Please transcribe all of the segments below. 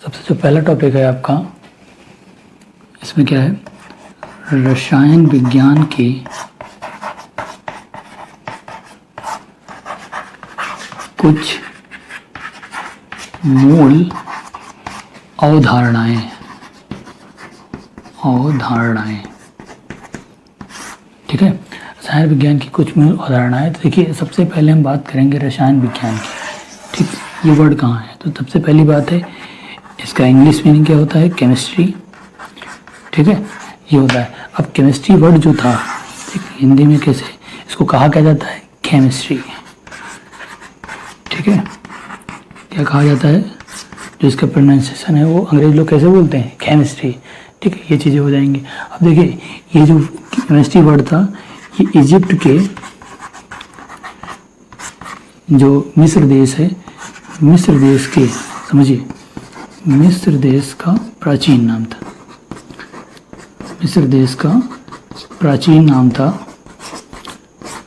सबसे जो पहला टॉपिक है आपका, इसमें क्या है, रसायन विज्ञान की कुछ मूल अवधारणाएं। ठीक है, रसायन विज्ञान की कुछ मूल अवधारणाएं। तो देखिए, सबसे पहले हम बात करेंगे रसायन विज्ञान की। ठीक, ये वर्ड कहाँ है? तो सबसे पहली बात है, इसका इंग्लिश मीनिंग क्या होता है? केमिस्ट्री। ठीक है, ये होता है। अब केमिस्ट्री वर्ड जो था, ठीक, हिंदी में कैसे इसको कहा क्या जाता है? केमिस्ट्री। ठीक है, क्या कहा जाता है? जो इसका प्रोनाउंसिएशन है वो अंग्रेज लोग कैसे बोलते हैं? केमिस्ट्री। ठीक है, ये चीज़ें हो जाएंगी। अब देखिए, ये जो केमिस्ट्री वर्ड था, ये इजिप्ट के जो मिस्र देश है, मिस्र देश के, समझिए, मिस्र देश का प्राचीन नाम था। मिस्र देश का प्राचीन नाम था,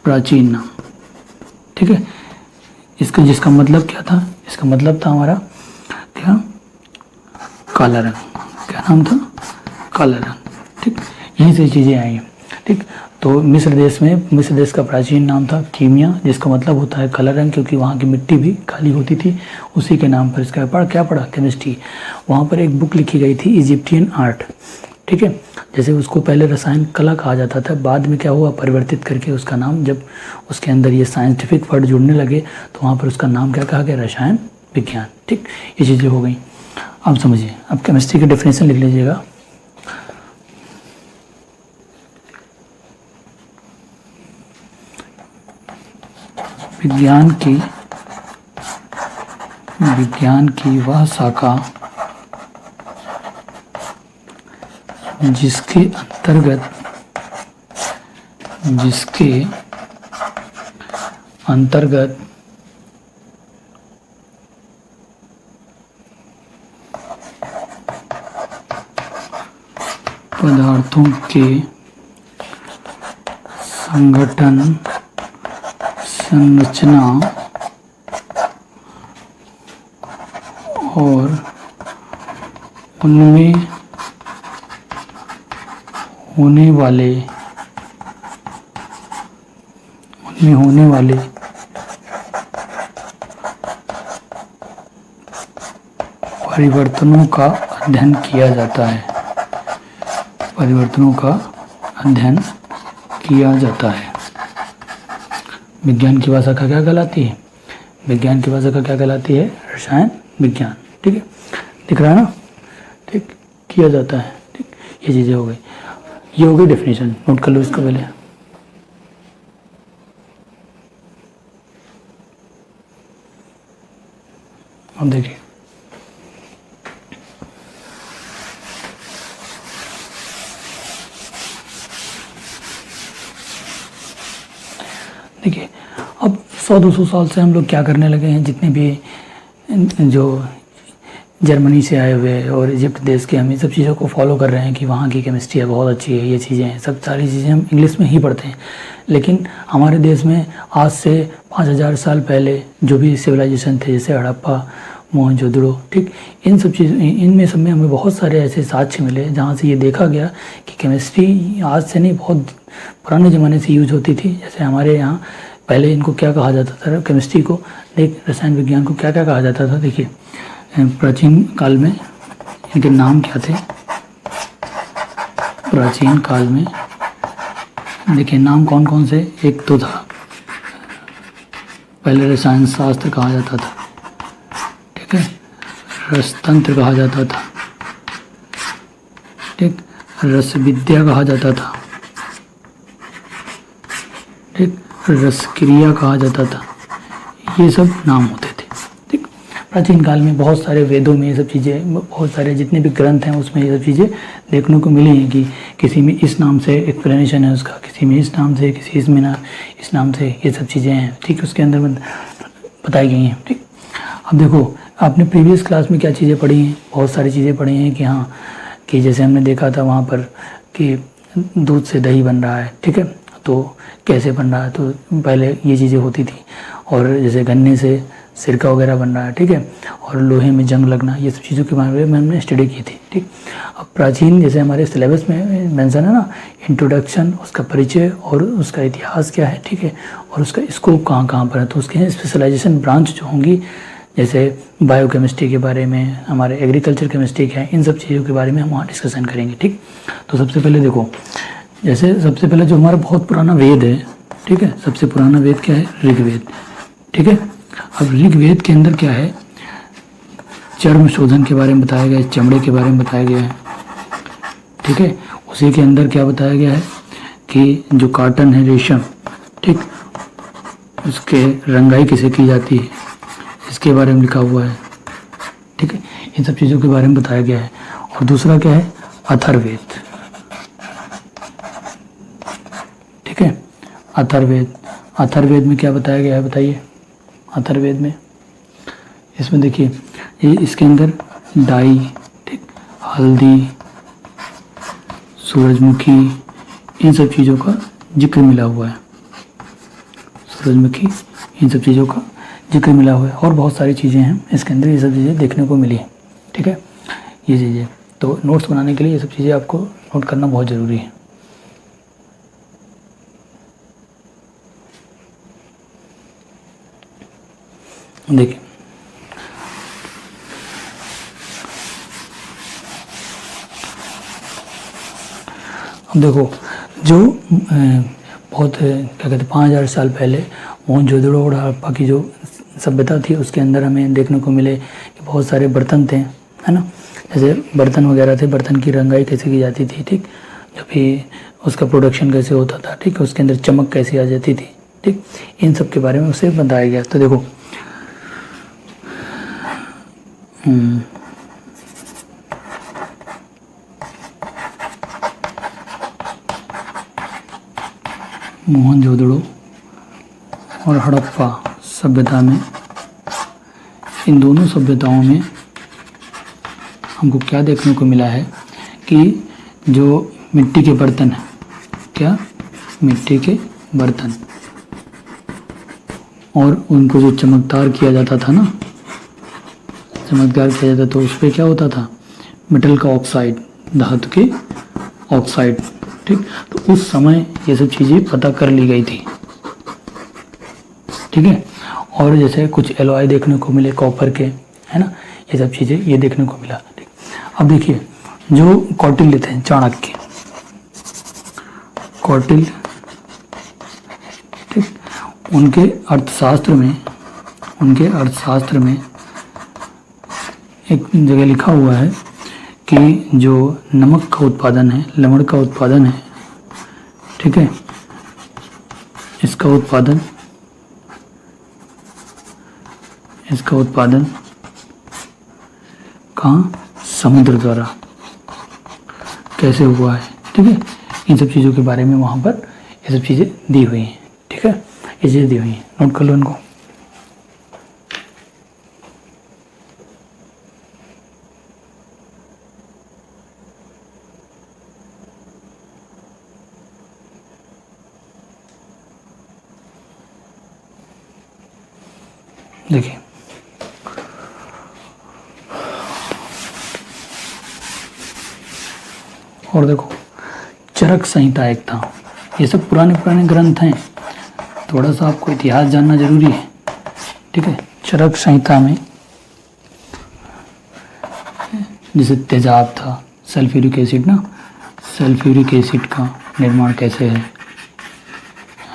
प्राचीन नाम। ठीक है, इसका जिसका मतलब क्या था? इसका मतलब था हमारा क्या? काला रंग। क्या नाम था? काला रंग। ठीक, यहीं से चीज़ें आई हैं। ठीक, तो मिस्र देश का प्राचीन नाम था कीमिया, जिसका मतलब होता है काला रंग, क्योंकि वहाँ की मिट्टी भी काली होती थी। उसी के नाम पर इसका क्या पढ़ा? केमिस्ट्री। वहाँ पर एक बुक लिखी गई थी, इजिप्टियन आर्ट। ठीक है, जैसे उसको पहले रसायन कला कहा जाता था, बाद में क्या हुआ, परिवर्तित करके उसका नाम, जब उसके अंदर ये साइंटिफिक वर्ड जुड़ने लगे तो वहाँ पर उसका नाम क्या कहा गया? रसायन विज्ञान। ठीक, ये चीज़ें हो गई। अब समझिए, अब केमिस्ट्री की डेफिनेशन लिख लीजिएगा। विज्ञान की वह शाखा जिसके अंतर्गत पदार्थों के संगठन, संरचना और उनमें होने वाले परिवर्तनों का अध्ययन किया जाता है। परिवर्तनों का अध्ययन किया जाता है। विज्ञान की भाषा का क्या कहलाती है? विज्ञान की भाषा का क्या कहलाती है? रसायन विज्ञान। ठीक है, दिख रहा है ना? ठीक, किया जाता है। ठीक, ये चीज़ें हो गई। ये हो गई डेफिनेशन, नोट कर लो इसको पहले। अब देखिए, अब 100-200 साल से हम लोग क्या करने लगे हैं, जितने भी जो जर्मनी से आए हुए और इजिप्ट देश के, हम ये सब चीज़ों को फॉलो कर रहे हैं कि वहाँ की केमिस्ट्री है बहुत अच्छी है, ये चीज़ें हैं, सब सारी चीज़ें हम इंग्लिश में ही पढ़ते हैं। लेकिन हमारे देश में आज से 5000 साल पहले जो भी सिविलाइजेशन थे, जैसे हड़प्पा, मोहनजोदड़ो, ठीक, इन सब सब में हमें बहुत सारे ऐसे साक्ष्य मिले जहाँ से ये देखा गया कि केमिस्ट्री आज से नहीं, बहुत पुराने ज़माने से यूज होती थी। जैसे हमारे यहाँ पहले इनको क्या कहा जाता था? केमिस्ट्री को, रसायन विज्ञान को क्या क्या कहा जाता था? देखिए, प्राचीन काल में इनके नाम क्या थे? प्राचीन काल में देखिए नाम कौन कौन से? एक तो था, पहले रसायन शास्त्र कहा जाता था, ठीक है, रसतंत्र कहा जाता था, ठीक, रस विद्या कहा जाता था, ठीक, रसक्रिया कहा जाता था। ये सब नाम होते थे। ठीक, प्राचीन काल में बहुत सारे वेदों में ये सब चीज़ें, बहुत सारे जितने भी ग्रंथ हैं उसमें ये सब चीज़ें देखने को मिली हैं कि किसी में इस नाम से एक्सप्लेनेशन है उसका, किसी में इस नाम से, किसी इसमें ना इस नाम से, ये सब चीज़ें हैं। ठीक, उसके अंदर में बताई गई हैं। ठीक, अब देखो, आपने प्रीवियस क्लास में क्या चीज़ें पढ़ी हैं? बहुत सारी चीज़ें पढ़ी हैं कि हाँ, कि जैसे हमने देखा था वहाँ पर कि दूध से दही बन रहा है, ठीक है, तो कैसे बन रहा है? तो पहले ये चीज़ें होती थी। और जैसे गन्ने से सिरका वगैरह बन रहा है, ठीक है, और लोहे में जंग लगना, ये सब चीज़ों के बारे में हमने स्टडी की थी, ठीक। अब प्राचीन जैसे हमारे सिलेबस में मेंशन है ना, इंट्रोडक्शन, उसका परिचय और उसका इतिहास क्या है, ठीक है, और उसका स्कोप कहाँ कहाँ पर है, तो उसके स्पेशलाइजेशन ब्रांच जो होंगी, जैसे बायोकेमिस्ट्री के बारे में, हमारे एग्रीकल्चर केमिस्ट्री क्या है, इन सब चीज़ों के बारे में हम वहाँ डिस्कशन करेंगे, ठीक। तो सबसे पहले देखो, जैसे सबसे पहले जो हमारा बहुत पुराना वेद है, ठीक है, सबसे पुराना वेद क्या है, ऋग्वेद, ठीक है। अब ऋग्वेद के अंदर क्या है, चर्म शोधन के बारे में बताया गया है, चमड़े के बारे में बताया गया है, ठीक है। उसी के अंदर क्या बताया गया है कि जो कॉटन है, रेशम, ठीक, उसके रंगाई कैसे की जाती है, इसके बारे में लिखा हुआ है, ठीक है, इन सब चीज़ों के बारे में बताया गया है। और दूसरा क्या है, अथर्ववेद, ठीक है, अथर्ववेद। अथर्ववेद में क्या बताया गया है, बताइए। अथर्ववेद में, इसमें देखिए, ये इसके अंदर डाई, ठीक, हल्दी, सूरजमुखी, इन सब चीज़ों का जिक्र मिला हुआ है, सूरजमुखी, इन सब चीज़ों का जिक्र मिला हुआ है, और बहुत सारी चीज़ें हैं इसके अंदर, ये सब चीज़ें देखने को मिली, ठीक है, ये चीज़ें। तो नोट्स बनाने के लिए ये सब चीज़ें आपको नोट करना बहुत ज़रूरी है। देखिए, अब देखो, जो बहुत क्या कहते हैं 5000 साल पहले मोहनजोदड़ो और हड़प्पा की जो सभ्यता थी, उसके अंदर हमें देखने को मिले कि बहुत सारे बर्तन थे, है ना, जैसे बर्तन वगैरह थे, बर्तन की रंगाई कैसे की जाती थी, ठीक, जब भी उसका प्रोडक्शन कैसे होता था, ठीक, उसके अंदर चमक कैसी आ जाती थी, ठीक, इन सब के बारे में उसे बताया गया। तो देखो, मोहनजोदड़ो और हड़प्पा सभ्यता में, इन दोनों सभ्यताओं में हमको क्या देखने को मिला है कि जो मिट्टी के बर्तन हैं, क्या, मिट्टी के बर्तन, और उनको जो चमकदार किया जाता था ना, चमकदार किया जाता, तो उस पर क्या होता था, मेटल का ऑक्साइड, धातु के ऑक्साइड, ठीक। तो उस समय ये सब चीज़ें पता कर ली गई थी, ठीक है। और जैसे कुछ एलॉय देखने को मिले कॉपर के, है ना, ये सब चीज़ें ये देखने को मिला, ठीक। अब देखिए, जो कौटिल्य थे, चाणक्य, कौटिल्य, ठीक, उनके अर्थशास्त्र में एक जगह लिखा हुआ है कि जो नमक का उत्पादन है, लवण का उत्पादन है, ठीक है, इसका उत्पादन कहाँ, समुद्र द्वारा कैसे हुआ है, ठीक है, इन सब चीज़ों के बारे में वहाँ पर ये सब चीज़ें दी हुई हैं, ठीक है, ये चीज़ें दी हुई हैं, नोट कर लो इनको। देखिए, और देखो, चरक संहिता एक था, ये सब पुराने पुराने ग्रंथ हैं, थोड़ा सा आपको इतिहास जानना जरूरी है, ठीक है। चरक संहिता में जैसे तेजाब था, सल्फ्यूरिक एसिड ना, सल्फ्यूरिक एसिड का निर्माण कैसे है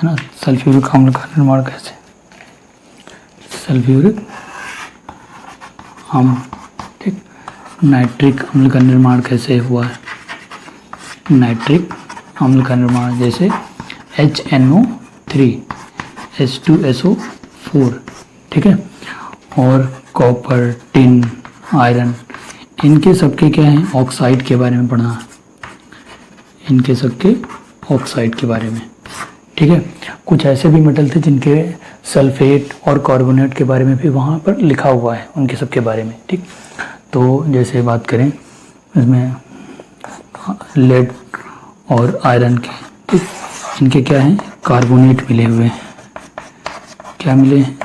ना, सल्फ्यूरिक अम्ल का निर्माण कैसे, सल्फ्यूरिक अम्ल, ठीक, नाइट्रिक अम्ल का निर्माण कैसे हुआ है, नाइट्रिक अम्ल का निर्माण, जैसे HNO3, H2SO4, ठीक है, और कॉपर, टिन, आयरन, इनके सबके क्या हैं, ऑक्साइड के बारे में पढ़ना, इनके सबके ऑक्साइड के बारे में, ठीक है। कुछ ऐसे भी मेटल थे जिनके सल्फेट और कार्बोनेट के बारे में भी वहाँ पर लिखा हुआ है, उनके सबके बारे में, ठीक। तो जैसे बात करें इसमें लेड और आयरन के, ठीक, इनके क्या हैं, कार्बोनेट मिले हुए हैं, क्या मिले हैं,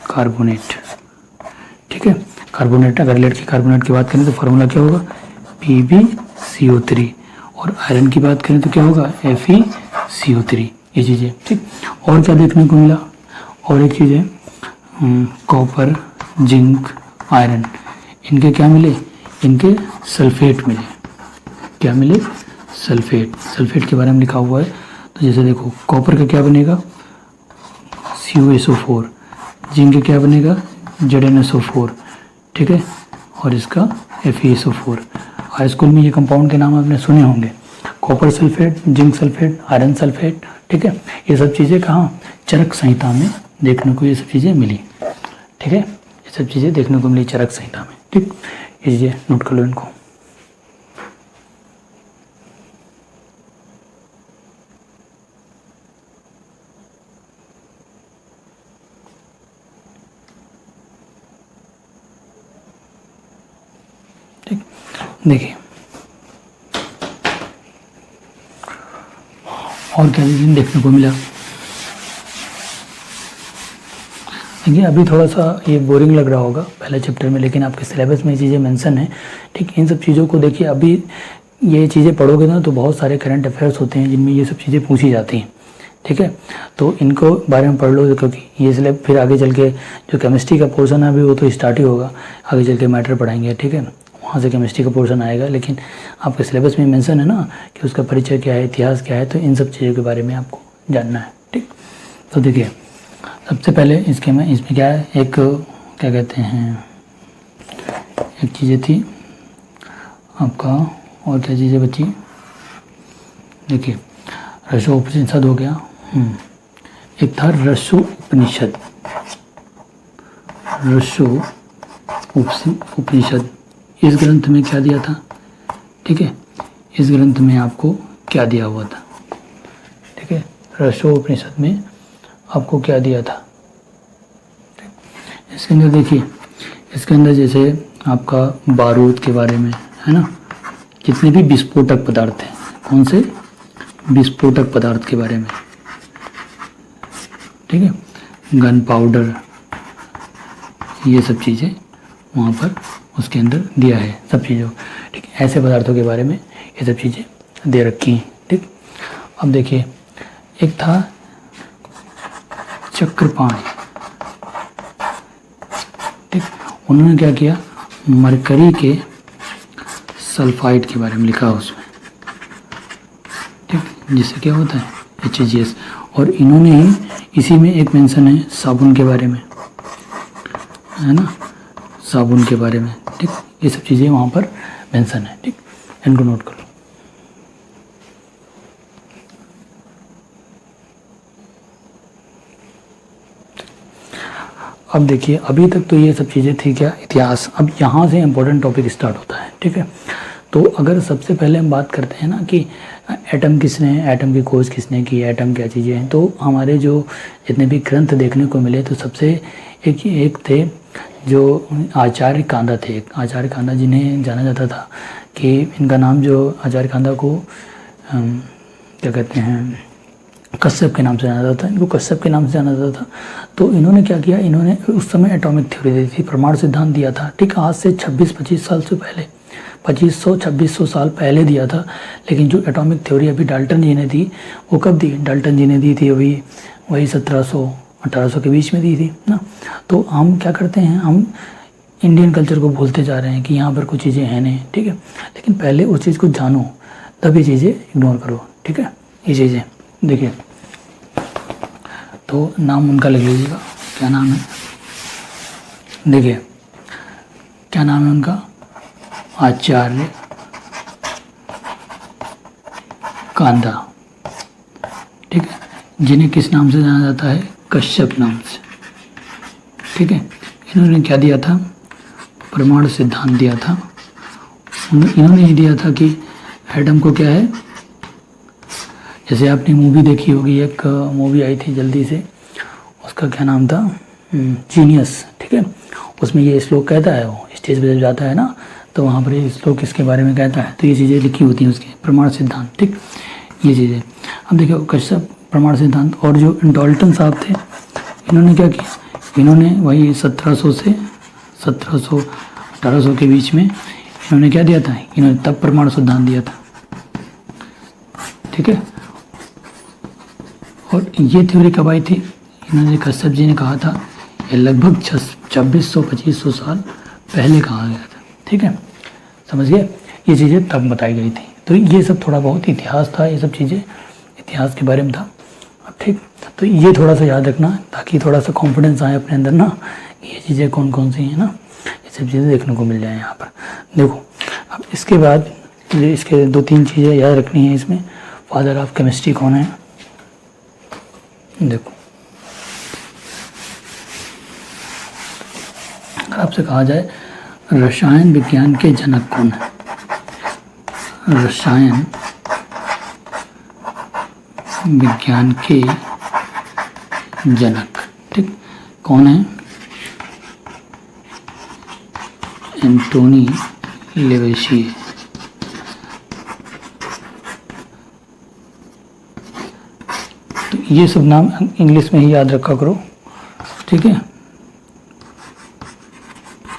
कार्बोनेट, कार्बोनेट, अगर लेड के कार्बोनेट की बात करें तो फार्मूला क्या होगा, PbCO3, और आयरन की बात करें तो क्या होगा, FeCO3। ये चीज़ें ठीक। और क्या देखने को मिला, और एक चीज़ है कॉपर, जिंक, आयरन, इनके क्या मिले, इनके सल्फेट मिले। क्या मिले, सल्फेट। सल्फेट के बारे में लिखा हुआ है, तो जैसे देखो कॉपर का क्या बनेगा, CuSO4, जिंक का क्या बनेगा, ZnSO4, ठीक है, और इसका FeSO4। हाई स्कूल में ये कंपाउंड के नाम आपने सुने होंगे, copper sulphate, zinc sulphate, iron sulphate, ठीक है। ये सब चीज़ें कहाँ, चरक संहिता में देखने को ये सब चीज़ें मिली, ठीक है, ये सब चीज़ें देखने को मिली चरक संहिता में, ठीक। ये चीज़ें नोट कर लो इनको। ठीक, देखिए और क्या चीज़ें देखने को मिला। देखिए अभी थोड़ा सा ये बोरिंग लग रहा होगा पहले चैप्टर में, लेकिन आपके सिलेबस में ये चीज़ें मेंशन है, ठीक। इन सब चीज़ों को देखिए, अभी ये चीज़ें पढ़ोगे ना तो बहुत सारे करंट अफेयर्स होते हैं जिनमें ये सब चीज़ें पूछी जाती हैं, ठीक है। तो इनको बारे में पढ़ लो, क्योंकि ये सिलेबस फिर आगे चल के जो केमिस्ट्री का पोर्शन है अभी वो तो स्टार्ट ही होगा, आगे चल के मैटर पढ़ाएंगे, ठीक है, वहाँ से केमिस्ट्री का पोर्शन आएगा। लेकिन आपके सिलेबस में मेंशन है ना कि उसका परिचय क्या है, इतिहास क्या है, तो इन सब चीज़ों के बारे में आपको जानना है, ठीक। तो देखिए सबसे पहले इसमें क्या है, एक क्या कहते हैं, एक चीज़ें थी आपका, और क्या चीज़ें बची, देखिए रसोपनिषद हो गया, एक था रसोपनिषद, रसोपनिषद। इस ग्रंथ में क्या दिया था, ठीक है, इस ग्रंथ में आपको क्या दिया हुआ था, ठीक है, रसोपनिषद में आपको क्या दिया था। इसके अंदर देखिए, इसके अंदर जैसे आपका बारूद के बारे में है ना, जितने भी विस्फोटक पदार्थ हैं, कौन से विस्फोटक पदार्थ के बारे में, ठीक है, गन पाउडर, ये सब चीज़ें वहाँ पर उसके अंदर दिया है सब चीज़ों, ठीक है, ऐसे पदार्थों के बारे में ये सब चीज़ें दे रखी हैं, ठीक। अब देखिए एक था चक्रपाण, ठीक, उन्होंने क्या किया, मरकरी के सल्फाइड के बारे में लिखा उसमें, ठीक, जिससे क्या होता है HCl, और इन्होंने ही इसी में एक मेंशन है साबुन के बारे में, है ना, साबुन के बारे में, ठीक, ये सब चीज़ें वहाँ पर मेंशन है, ठीक, इनको नोट कर लो। अब देखिए अभी तक तो ये सब चीज़ें थी क्या, इतिहास। अब यहाँ से इम्पोर्टेंट टॉपिक स्टार्ट होता है, ठीक है। तो अगर सबसे पहले हम बात करते हैं ना कि एटम किसने, एटम की खोज किसने की, एटम क्या चीज़ें हैं, तो हमारे जो जितने भी ग्रंथ देखने को मिले तो सबसे एक थे जो आचार्य कांदा थे, आचार्य कांदा जिन्हें जाना जाता था कि इनका नाम जो आचार्य कांदा को क्या कहते हैं, कश्यप के नाम से जाना जाता था, इनको कश्यप के नाम से जाना जाता था। तो इन्होंने क्या किया, इन्होंने उस समय एटॉमिक थ्योरी दी थी, परमाणु सिद्धांत दिया था, ठीक, आज से 26-25 साल से पहले, 2500-2600 साल पहले दिया था। लेकिन जो एटॉमिक थ्योरी अभी डाल्टन जी ने दी, वो कब दी, डाल्टन जी ने दी थी अभी वही 1700-1800 के बीच में दी थी ना। तो हम क्या करते हैं, हम इंडियन कल्चर को भूलते जा रहे हैं कि यहाँ पर कुछ चीज़ें हैं नहीं, ठीक है। लेकिन पहले उस चीज़ को जानो, तब ये चीज़ें इग्नोर करो, ठीक है। ये चीज़ें देखिए, तो नाम उनका लग लीजिएगा, क्या नाम है, देखिए क्या नाम है उनका, आचार्य कांदा, ठीक है, जिन्हें किस नाम से जाना जाता है, कश्यप नाम से, ठीक है। इन्होंने क्या दिया था, परमाणु सिद्धांत दिया था। इन्होंने ही दिया था कि एटम को क्या है, जैसे आपने मूवी देखी होगी, एक मूवी आई थी जल्दी से, उसका क्या नाम था, जीनियस, ठीक है। उसमें ये श्लोक कहता है, वो स्टेज पर जब जाता है ना, तो वहाँ पर ये श्लोक इसके बारे में कहता है, तो ये चीज़ें लिखी होती हैं उसके, परमाणु सिद्धांत, ठीक, ये चीज़ें। अब देखिए कश्यप परमाणु सिद्धांत, और जो डाल्टन साहब थे, इन्होंने क्या किया, इन्होंने वही 1700 से 1700-1800 के बीच में इन्होंने क्या दिया था, इन्होंने तब परमाणु सिद्धांत दिया था। ठीक है, और ये थ्योरी कब आई थी, इन्होंने कश्यप जी ने कहा था, ये लगभग 2600-2500 साल पहले कहा गया था। ठीक है, समझ गए, ये चीज़ें तब बताई गई थी। तो ये सब थोड़ा बहुत इतिहास था, ये सब चीज़ें इतिहास के बारे में था। अब ठीक, तो ये थोड़ा सा याद रखना ताकि थोड़ा सा कॉन्फिडेंस आए अपने अंदर ना, ये चीज़ें कौन कौन सी हैं ना, ये सब चीज़ें देखने को मिल जाए यहाँ पर। देखो अब इसके बाद इसके 2-3 चीज़ें याद रखनी है इसमें। फादर ऑफ केमिस्ट्री कौन है, देखो अगर आपसे कहा जाए रसायन विज्ञान के जनक कौन है, रसायन विज्ञान के जनक, ठीक, कौन है, एंटोनी लेवेशियर। तो ये सब नाम इंग्लिश में ही याद रखा करो, ठीक है,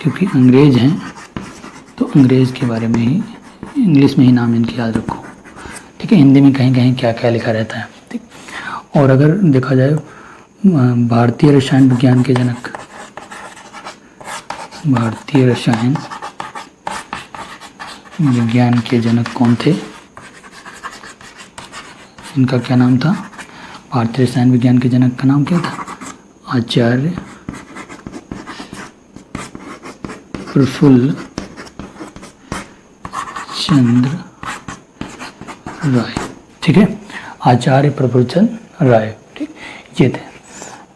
क्योंकि अंग्रेज हैं तो अंग्रेज के बारे में ही इंग्लिश में ही नाम इनके याद रखो। ठीक है, हिंदी में कहीं कहीं क्या क्या लिखा रहता है। ठीक, और अगर देखा जाए भारतीय रसायन विज्ञान के जनक, भारतीय रसायन विज्ञान के जनक कौन थे, इनका क्या नाम था, भारतीय रसायन विज्ञान के जनक का नाम क्या था, आचार्य प्रफुल्ल चंद्र राय। ठीक है, आचार्य प्रफुल्ल चंद्र राय, ठीक, ये थे।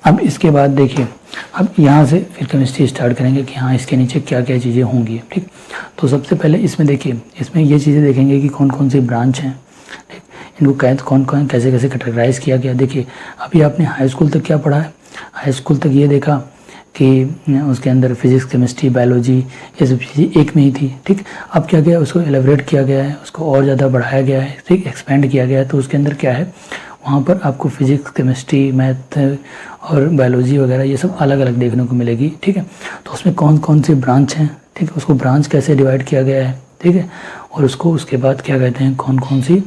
अब इसके बाद देखिए, अब यहाँ से फिर केमिस्ट्री स्टार्ट करेंगे कि हाँ इसके नीचे क्या क्या चीज़ें होंगी। ठीक, तो सबसे पहले इसमें देखिए, इसमें ये चीज़ें देखेंगे कि कौन कौन सी ब्रांच हैं, ठीक, इनको कौन कौन कैसे कैसे कैटेगराइज किया गया। देखिए अभी आपने हाई स्कूल तक क्या पढ़ा है, हाई स्कूल तक ये देखा कि उसके अंदर फिजिक्स केमिस्ट्री बायोलॉजी ये सब चीज़ें एक में ही थी। ठीक, अब क्या गया, उसको एलेबरेट किया गया है, उसको और ज़्यादा बढ़ाया गया है, ठीक, एक्सपेंड किया गया है। तो उसके अंदर क्या है, वहाँ पर आपको फिजिक्स केमिस्ट्री मैथ और बायोलॉजी वगैरह ये सब अलग अलग देखने को मिलेगी। ठीक है, तो उसमें कौन कौन सी ब्रांच हैं, ठीक है, उसको ब्रांच कैसे डिवाइड किया गया है, ठीक है, और उसको उसके बाद क्या कहते हैं, कौन कौन सी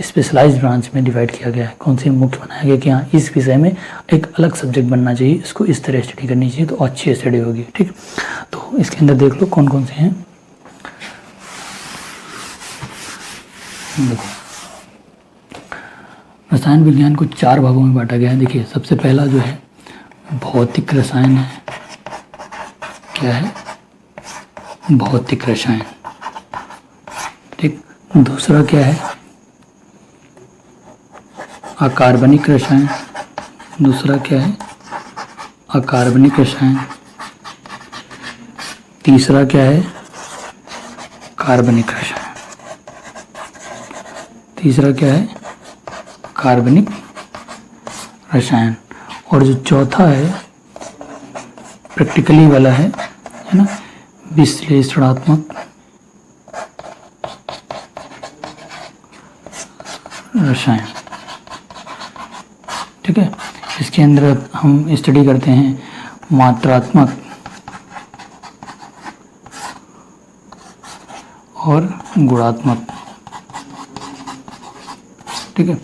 स्पेशलाइज्ड ब्रांच में डिवाइड किया गया है, कौन सी मुख्य बनाया गया कि हाँ इस विषय में एक अलग सब्जेक्ट बनना चाहिए, इसको इस तरह स्टडी करनी चाहिए तो अच्छी स्टडी होगी। ठीक, तो इसके अंदर देख लो कौन कौन से हैं। देखो रसायन विज्ञान को 4 भागों में बांटा गया है। देखिए सबसे पहला जो है भौतिक रसायन है, क्या है, भौतिक रसायन। ठीक, दूसरा क्या है, अकार्बनिक रसायन, दूसरा क्या है, अकार्बनिक रसायन। तीसरा क्या है, कार्बनिक रसायन। तीसरा क्या है, कार्बनिक रसायन। और जो चौथा है प्रैक्टिकली वाला है ना, विश्लेषणात्मक रसायन। ठीक है, इसके अंदर हम स्टडी करते हैं मात्रात्मक और गुणात्मक। ठीक है,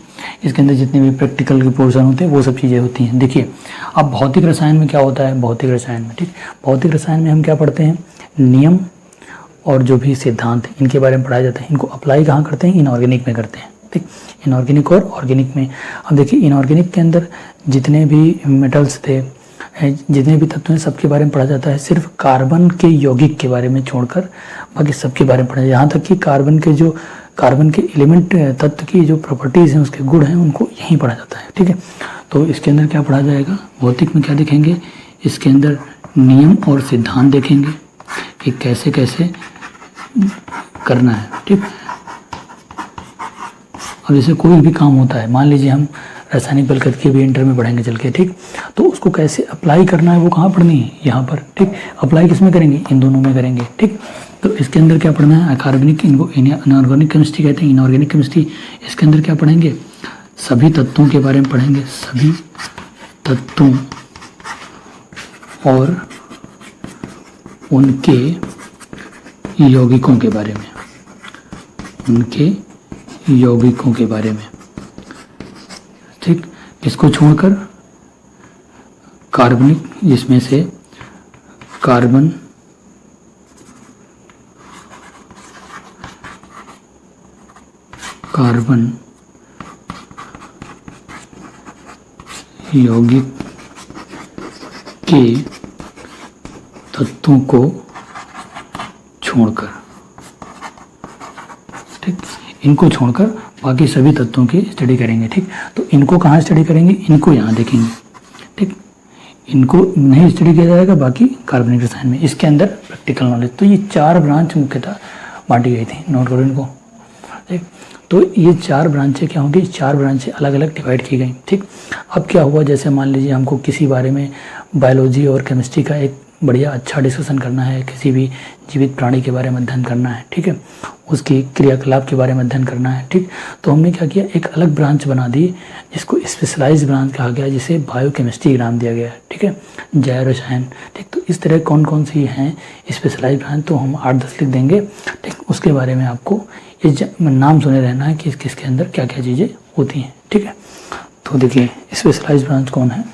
इसके अंदर जितने भी प्रैक्टिकल के पोर्शन होते हैं वो सब चीज़ें होती हैं। देखिए अब भौतिक रसायन में क्या होता है, भौतिक रसायन में, ठीक, भौतिक रसायन में हम क्या पढ़ते हैं, नियम और जो भी सिद्धांत इनके बारे में पढ़ाया जाता है। इनको अप्लाई कहाँ करते हैं, इनऑर्गेनिक में करते हैं। ठीक, इनऑर्गेनिक और ऑर्गेनिक में। अब देखिए इनऑर्गेनिक के अंदर जितने भी मेटल्स थे, जितने भी तत्व हैं, सबके बारे में पढ़ा जाता है। सिर्फ कार्बन के यौगिक के बारे में छोड़कर बाकी सबके बारे में पढ़ा जाता है। यहाँ तक कि कार्बन के एलिमेंट तत्व की जो प्रॉपर्टीज़ हैं, उसके गुण हैं, उनको यहीं पढ़ा जाता है। ठीक है, तो इसके अंदर क्या पढ़ा जाएगा, भौतिक में क्या देखेंगे, इसके अंदर नियम और सिद्धांत देखेंगे कि कैसे कैसे करना है। ठीक, अब जैसे कोई भी काम होता है, मान लीजिए हम रासायनिक बलगतिकी भी इंटर में पढ़ेंगे चल के, ठीक, तो उसको कैसे अप्लाई करना है वो कहाँ पढ़नी है, यहाँ पर। ठीक, अप्लाई किस में करेंगे, इन दोनों में करेंगे। ठीक, तो इसके अंदर क्या पढ़ना है, अकार्बनिक, इनको इनऑर्गेनिक केमिस्ट्री कहते हैं, इनऑर्गेनिक केमिस्ट्री। इसके अंदर क्या पढ़ेंगे, सभी तत्वों के बारे में पढ़ेंगे, सभी तत्वों और उनके यौगिकों के बारे में, उनके यौगिकों के बारे में, ठीक। इसको छोड़कर कार्बनिक, जिसमें से कार्बन यौगिक के तत्वों को छोड़कर, ठीक, इनको छोड़कर बाकी सभी तत्वों की स्टडी करेंगे, ठीक। तो इनको कहाँ स्टडी करेंगे, इनको यहाँ देखेंगे, ठीक। इनको नहीं स्टडी किया जाएगा बाकी कार्बनिक रसायन में, इसके अंदर प्रैक्टिकल नॉलेज। तो ये 4 ब्रांच मुख्यतः बांटी गई थी, नोट करो इनको, ठीक। तो ये 4 ब्रांचें क्या होंगी, 4 ब्रांचें अलग अलग डिवाइड की गई, ठीक। अब क्या हुआ, जैसे मान लीजिए हमको किसी बारे में बायोलॉजी और केमिस्ट्री का एक बढ़िया अच्छा डिस्कशन करना है, किसी भी जीवित प्राणी के बारे में अध्ययन करना है, ठीक है, उसकी क्रियाकलाप के बारे में अध्ययन करना है, ठीक। तो हमने क्या किया, एक अलग ब्रांच बना दी जिसको स्पेशलाइज्ड ब्रांच कहा गया, जिसे बायोकेमिस्ट्री नाम दिया गया है, ठीक है, जैव रसायन, ठीक। तो इस तरह कौन कौन सी हैं स्पेशलाइज्ड ब्रांच, तो हम 8-10 लिख देंगे, ठीक। उसके बारे में आपको ये नाम सुने रहना है कि किसके अंदर क्या क्या चीज़ें होती हैं, ठीक है। तो देखिए स्पेशलाइज्ड ब्रांच कौन है,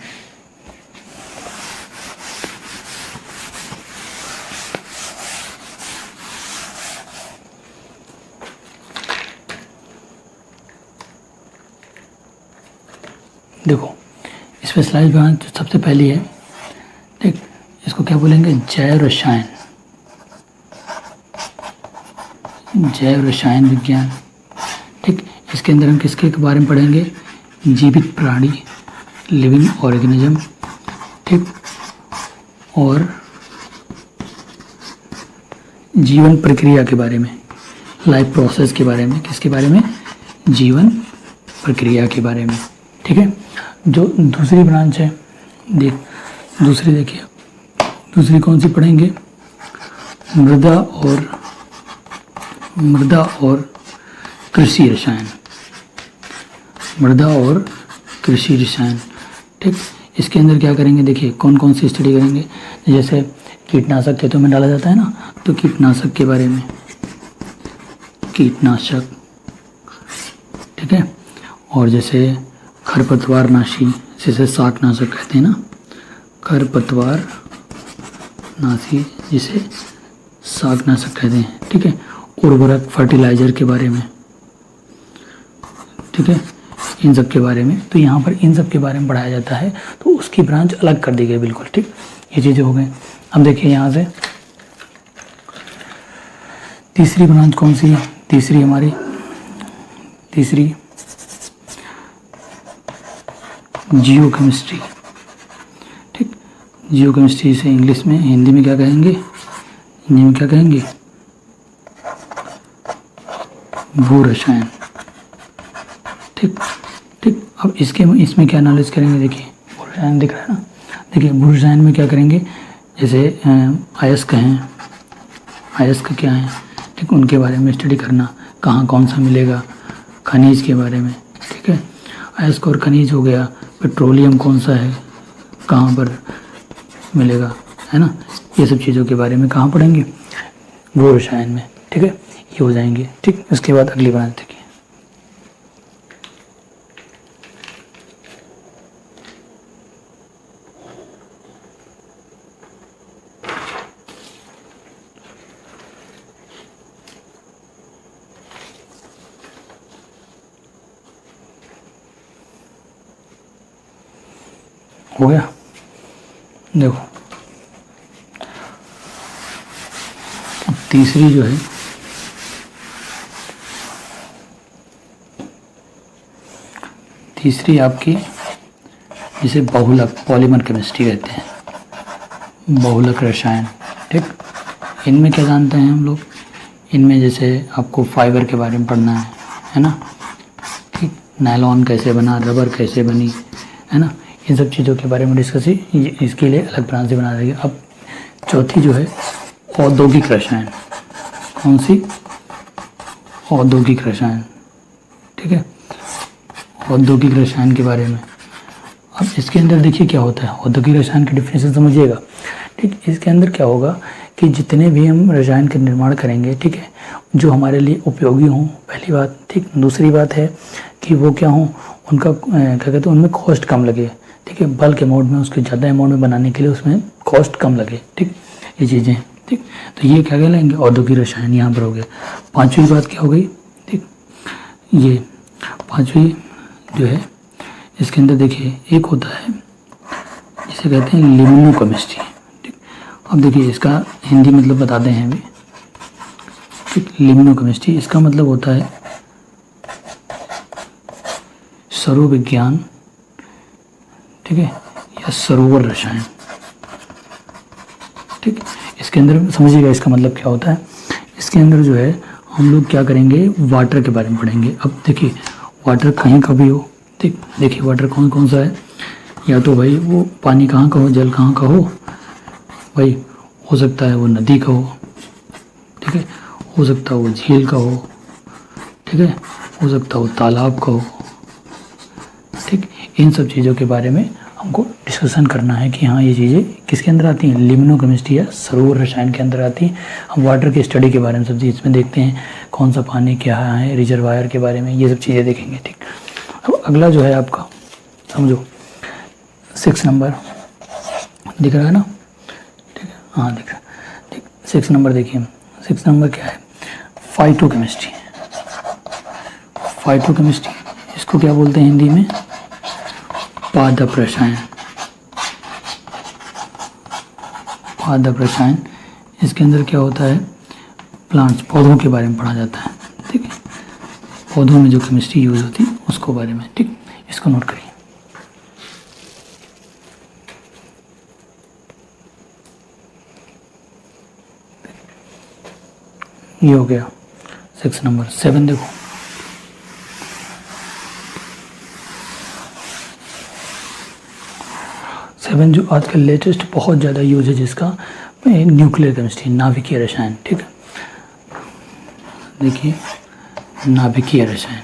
देखो स्पेशलाइज्ड ब्रांच सबसे पहली है, ठीक। इसको क्या बोलेंगे, जैव रसायन, जैव रसायन विज्ञान, ठीक। इसके अंदर हम किसके बारे में पढ़ेंगे, जीवित प्राणी, लिविंग ऑर्गेनिज्म, ठीक, और जीवन प्रक्रिया के बारे में, लाइफ प्रोसेस के बारे में, किसके बारे में, जीवन प्रक्रिया के बारे में, ठीक है। जो दूसरी ब्रांच है, दूसरी देखिए, दूसरी कौन सी पढ़ेंगे, मृदा और कृषि रसायन, मृदा और कृषि रसायन, ठीक। इसके अंदर क्या करेंगे, देखिए कौन कौन सी स्टडी करेंगे, जैसे कीटनाशक खेतों में डाला जाता है ना, तो कीटनाशक के बारे में, कीटनाशक, ठीक है, और जैसे खरपतवारनाशी, जिसे शाकनाशक कहते हैं ना, खरपतवारनाशी जिसे शाकनाशक कहते हैं, ठीक है, उर्वरक, फर्टिलाइजर के बारे में, ठीक है, इन सब के बारे में। तो यहाँ पर इन सब के बारे में पढ़ाया जाता है, तो उसकी ब्रांच अलग कर दी गई, बिल्कुल, ठीक। ये चीज़ें हो गई। अब देखिए यहाँ से तीसरी ब्रांच कौन सी है, तीसरी हमारी, तीसरी जियोकेमिस्ट्री, ठीक। जियोकेमिस्ट्री से इंग्लिश में, हिंदी में क्या कहेंगे, हिंदी में क्या कहेंगे, भू रसायन, ठीक, ठीक। अब इसमें क्या नॉलेज करेंगे, देखिए भू रसायन दिख रहा है ना, देखिए भू रसायन में क्या करेंगे, जैसे अयस्क हैं, अयस्क क्या हैं, ठीक, उनके बारे में स्टडी करना, कहाँ कौन सा मिलेगा, खनिज के बारे में, ठीक है, अयस्क और खनिज हो गया, पेट्रोलियम कौन सा है, कहाँ पर मिलेगा, है ना, ये सब चीज़ों के बारे में कहाँ पढ़ेंगे, भू रसायन में, ठीक है, ये हो जाएंगे, ठीक। उसके बाद अगली ब्रांच देखिए, हो गया, देखो अब तीसरी जो है, तीसरी आपकी जिसे बहुलक, पॉलीमर केमिस्ट्री कहते हैं, बहुलक रसायन, ठीक। इनमें क्या जानते हैं हम लोग, इनमें जैसे आपको फाइबर के बारे में पढ़ना है ना, ठीक, नायलॉन कैसे बना, रबर कैसे बनी, है ना, इन सब चीज़ों के बारे में डिस्कस ही इसके लिए अलग ब्रांच बना देंगे। अब चौथी जो है औद्योगिक रसायन, कौन सी, औद्योगिक रसायन, ठीक है, औद्योगिक रसायन के बारे में। अब इसके अंदर देखिए क्या होता है, औद्योगिक रसायन की डिफिनेशन समझिएगा, ठीक। इसके अंदर क्या होगा कि जितने भी हम रसायन का निर्माण करेंगे, ठीक है, जो हमारे लिए उपयोगी हों, पहली बात, ठीक। दूसरी बात है कि वो क्या हों, उनका क्या कहते हैं, उनमें कॉस्ट कम लगे, ठीक है, बल्क अमाउंट में, उसके ज़्यादा अमाउंट में बनाने के लिए उसमें कॉस्ट कम लगे, ठीक, ये चीज़ें, ठीक। तो ये क्या कहलाएंगे, औद्योगिक रसायन यहाँ पर हो गया। पाँचवीं बात क्या हो गई, ठीक, ये पाँचवीं जो है इसके अंदर देखिए एक होता है जिसे कहते हैं लिम्नोकेमिस्ट्री, ठीक। अब देखिए इसका हिंदी मतलब बताते हैं अभी, ठीक। लिम्नोकेमिस्ट्री इसका मतलब होता है सरोविज्ञान, ठीक है, या सरोवर रसायन, ठीक। इसके अंदर समझिएगा इसका मतलब क्या होता है। इसके अंदर जो है हम लोग क्या करेंगे, वाटर के बारे में पढ़ेंगे। अब देखिए वाटर कहीं का भी हो, ठीक, देखिए वाटर कौन कौन सा है, या तो भाई वो पानी कहाँ का हो, जल कहाँ का हो, भाई हो सकता है वो नदी का हो, ठीक है, हो सकता है वो झील का हो, ठीक है, हो सकता है वो तालाब का हो, ठीक। इन सब चीज़ों के बारे में हमको डिस्कशन करना है कि हाँ ये चीज़ें किसके अंदर आती हैं, लिम्नोकेमिस्ट्री या सरोवर रसायन के अंदर आती हैं। हम वाटर की स्टडी के बारे में सब चीज़ इसमें देखते हैं, कौन सा पानी क्या है, रिजर्वायर के बारे में ये सब चीज़ें देखेंगे, ठीक। अब अगला जो है आपका समझो 6 नंबर दिख रहा है ना, ठीक है, हाँ दिख रहा है, ठीक। 6 नंबर देखिए, 6 नंबर क्या है, फाइटोकेमिस्ट्री। फाइटोकेमिस्ट्री इसको क्या बोलते हैं हिंदी में, पादप रसायन, पादप रसायन। इसके अंदर क्या होता है, प्लांट्स, पौधों के बारे में पढ़ा जाता है, ठीक है, पौधों में जो केमिस्ट्री यूज होती है उसको बारे में, ठीक। इसको नोट करिए। ये हो गया 6 नंबर। 7 देखो, 7 जो आजकल लेटेस्ट बहुत ज़्यादा यूज है जिसका, न्यूक्लियर केमिस्ट्री, नाभिकीय रसायन, ठीक है। देखिए नाभिकीय रसायन,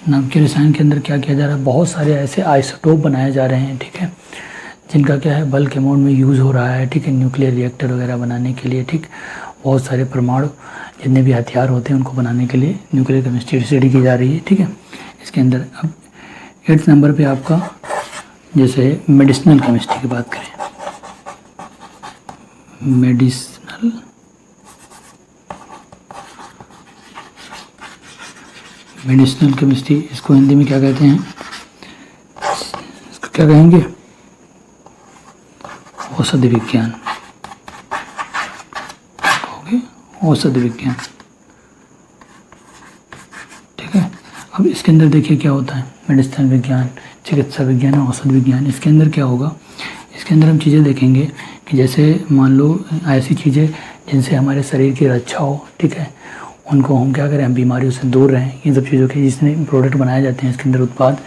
नाभिकीय रसायन के अंदर क्या किया जा रहा है, बहुत सारे ऐसे आइसोटोप बनाए जा रहे हैं, ठीक है, जिनका क्या है बल्क अमाउंट में यूज़ हो रहा है, ठीक है, न्यूक्लियर रिएक्टर वगैरह बनाने के लिए, ठीक। बहुत सारे परमाणु जितने भी हथियार होते हैं उनको बनाने के लिए न्यूक्लियर केमिस्ट्री स्टडी की जा रही है, ठीक है। इसके अंदर अब 8 नंबर पे आपका जैसे मेडिसिनल केमिस्ट्री की बात करें, मेडिसिनल केमिस्ट्री, इसको हिंदी में क्या कहते हैं, इसको क्या कहेंगे, औषधि विज्ञान, औषधि विज्ञान, ठीक है। अब इसके अंदर देखिए क्या होता है, मेडिसिनल विज्ञान, चिकित्सा विज्ञान और औषध विज्ञान। इसके अंदर क्या होगा, इसके अंदर हम चीज़ें देखेंगे कि जैसे मान लो ऐसी चीज़ें जिनसे हमारे शरीर की रक्षा हो, ठीक है, उनको हम क्या करें, हम बीमारियों से दूर रहें, इन सब चीज़ों के जिसने प्रोडक्ट बनाए जाते हैं इसके अंदर उत्पाद।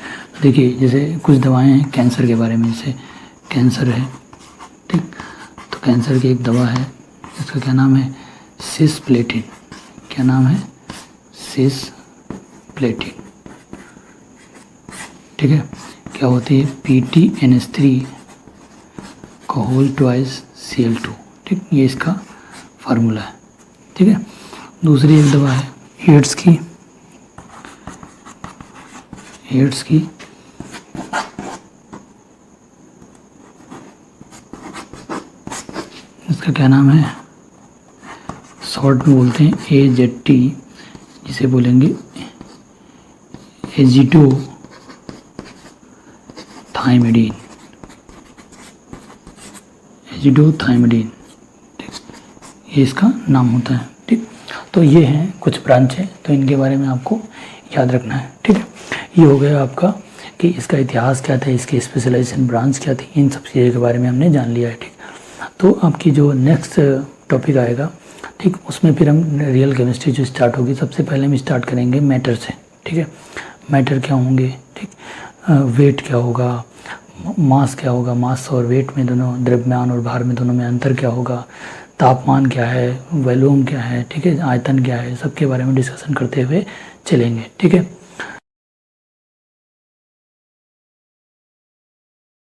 देखिए जैसे कुछ दवाएं हैं कैंसर के बारे में, जैसे कैंसर है, ठीक, तो कैंसर की एक दवा है, इसका क्या नाम है, सिसप्लेटिन। क्या नाम है, सिसप्लेटिन, ठीक है। क्या होती है, PTNS3 का होल ट्वाइस Cl2, ठीक, ये इसका फार्मूला है, ठीक है। दूसरी एक दवा है एड्स की, इसका क्या नाम है, शॉर्ट में बोलते हैं AZT, जिसे बोलेंगे एजिडोथाइमिडीन, ठीक, ये इसका नाम होता है, ठीक। तो ये हैं कुछ ब्रांच है, तो इनके बारे में आपको याद रखना है, ठीक है। ये हो गया आपका कि इसका इतिहास क्या था, इसकी स्पेशलाइजेशन ब्रांच क्या थी, इन सब चीज़ों के बारे में हमने जान लिया है, ठीक। तो आपकी जो नेक्स्ट टॉपिक आएगा, ठीक, उसमें फिर हम रियल केमिस्ट्री जो स्टार्ट होगी, सबसे पहले हम स्टार्ट करेंगे मैटर से, ठीक है। मैटर क्या होंगे, ठीक, वेट क्या होगा, मास क्या होगा, मास और वेट में दोनों, द्रव्यमान और भार में दोनों में अंतर क्या होगा, तापमान क्या है, वॉल्यूम क्या है, ठीक है, आयतन क्या है, सबके बारे में डिस्कशन करते हुए चलेंगे, ठीक है।